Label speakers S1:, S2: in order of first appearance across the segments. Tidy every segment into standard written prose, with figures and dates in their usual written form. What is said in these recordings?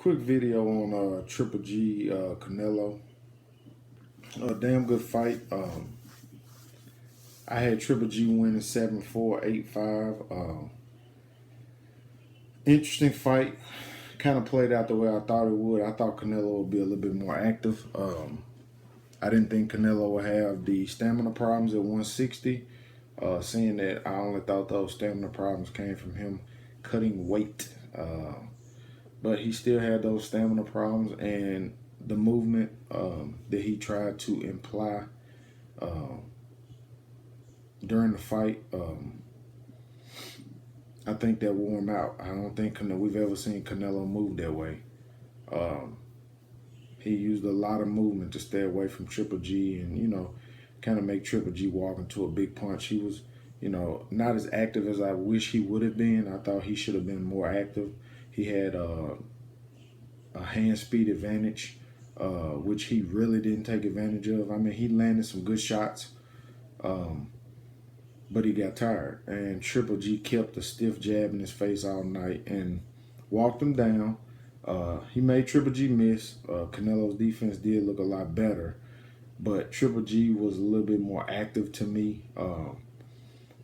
S1: Quick video on Triple G Canelo. A damn good fight. I had Triple G winning 7-4, 8-5. Interesting fight. Kind of played out the way I thought it would. I thought Canelo would be a little bit more active. I didn't think Canelo would have the stamina problems at 160. Seeing that I only thought those stamina problems came from him cutting weight. But he still had those stamina problems, and the movement that he tried to imply during the fight, I think that wore him out. I don't think we've ever seen Canelo move that way. He used a lot of movement to stay away from Triple G and, kind of make Triple G walk into a big punch. He was, not as active as I wish he would have been. I thought he should have been more active. He had a hand speed advantage, which he really didn't take advantage of. I mean, he landed some good shots, but he got tired. And Triple G kept a stiff jab in his face all night and walked him down. He made Triple G miss. Canelo's defense did look a lot better, but Triple G was a little bit more active to me.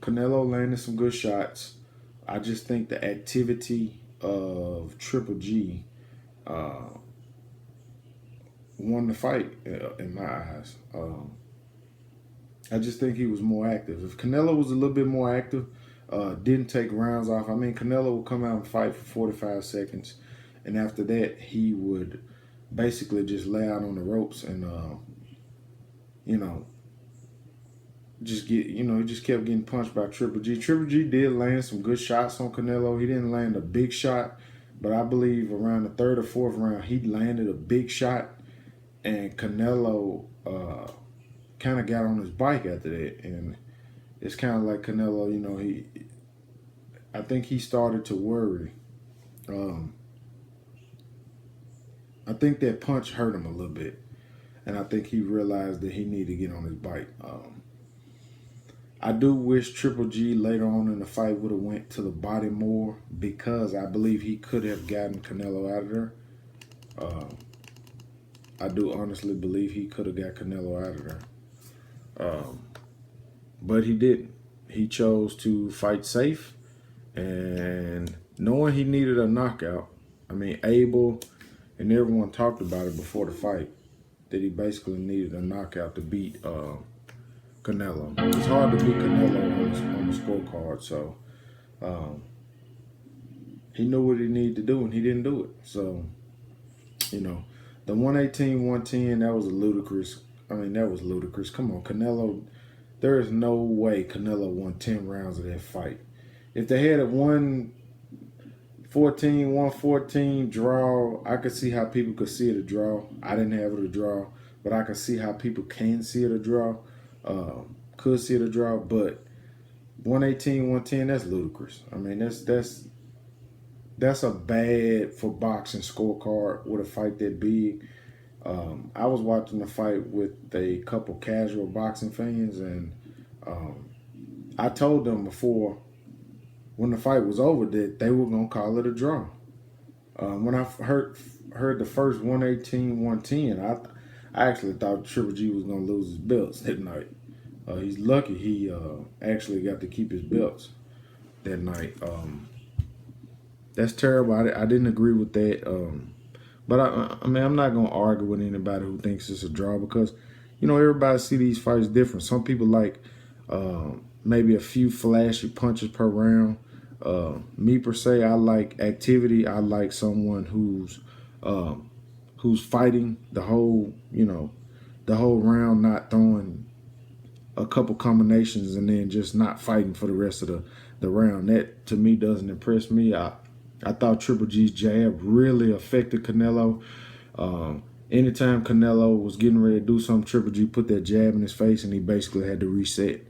S1: Canelo landed some good shots. I just think the activity of Triple G won the fight in my eyes. I just think he was more active. If Canelo was a little bit more active, didn't take rounds off. I mean, Canelo would come out and fight for 45 seconds, and after that, he would basically just lay out on the ropes and, he just kept getting punched by Triple G. Triple G did land some good shots on Canelo. He didn't land a big shot, but I believe around the third or fourth round, he landed a big shot, and Canelo kind of got on his bike after that. And it's kind of like Canelo, I think he started to worry. I think that punch hurt him a little bit, and I think he realized that he needed to get on his bike. I do wish Triple G later on in the fight would have went to the body more, because I believe he could have gotten Canelo out of there. I do honestly believe he could have got Canelo out of there. But he didn't. He chose to fight safe, and knowing he needed a knockout. I mean, Abel and everyone talked about it before the fight, that he basically needed a knockout to beat Canelo. It's hard to beat Canelo on the scorecard, so he knew what he needed to do, and he didn't do it. So, the 118-110, that was ludicrous. I mean, that was ludicrous. Come on, Canelo. There is no way Canelo won 10 rounds of that fight. If they had a 114 draw, I could see how people could see it a draw. I didn't have it a draw, but I could see how people can see it a draw. Could see it a draw, but 118-110, that's ludicrous. I mean, that's a bad for boxing scorecard with a fight that big. I was watching the fight with a couple casual boxing fans, and I told them before, when the fight was over, that they were gonna call it a draw. When I heard the first 118-110, I actually thought Triple G was gonna lose his belts that night. He's lucky he actually got to keep his belts that night. That's terrible. I didn't agree with that. But I mean, I'm not gonna argue with anybody who thinks it's a draw, because everybody see these fights different. Some people like maybe a few flashy punches per round. Me per se, I like activity. I like someone who's fighting the whole round, not throwing a couple combinations and then just not fighting for the rest of the round. That to me doesn't impress me. I thought Triple G's jab really affected Canelo. Anytime Canelo was getting ready to do something, Triple G put that jab in his face, and he basically had to reset.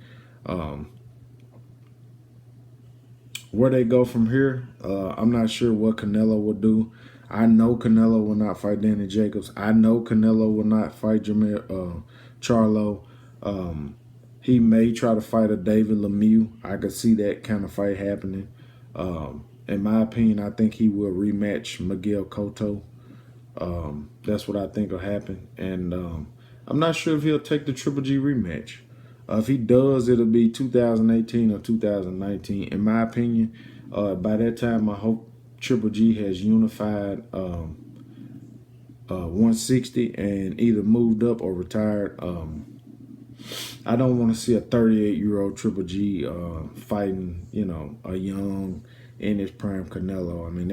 S1: Where they go from here, I'm not sure what Canelo will do. I know Canelo will not fight Danny Jacobs. I know Canelo will not fight Charlo. He may try to fight a David Lemieux. I could see that kind of fight happening. In my opinion, I think he will rematch Miguel Cotto. That's what I think will happen. And I'm not sure if he'll take the Triple G rematch. If he does, it'll be 2018 or 2019. In my opinion, by that time, I hope Triple G has unified 160 and either moved up or retired. I don't want to see a 38-year-old Triple G fighting, a young in his prime Canelo. I mean,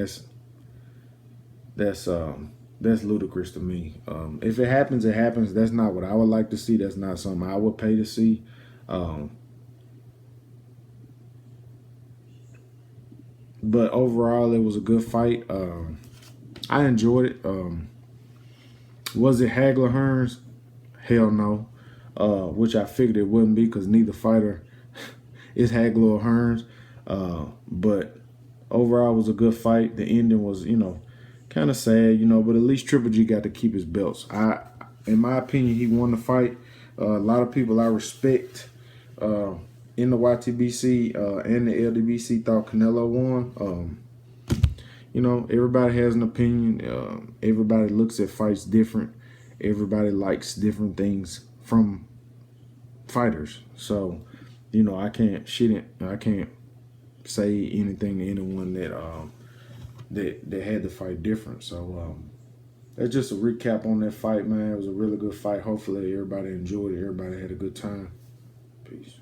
S1: that's ludicrous to me. If it happens, it happens. That's not what I would like to see. That's not something I would pay to see. But overall, it was a good fight. I enjoyed it. Was it Hagler Hearns? Hell no. Which I figured it wouldn't be because neither fighter is Hagler or Hearns. But overall, it was a good fight. The ending was, kind of sad, but at least Triple G got to keep his belts. In my opinion, he won the fight. A lot of people I respect in the YTBC and the LDBC thought Canelo won. Everybody has an opinion. Everybody looks at fights different. Everybody likes different things from fighters. So, I can't say anything to anyone that had the fight different. So that's just a recap on that fight, man. It was a really good fight. Hopefully everybody enjoyed it. Everybody had a good time. Peace.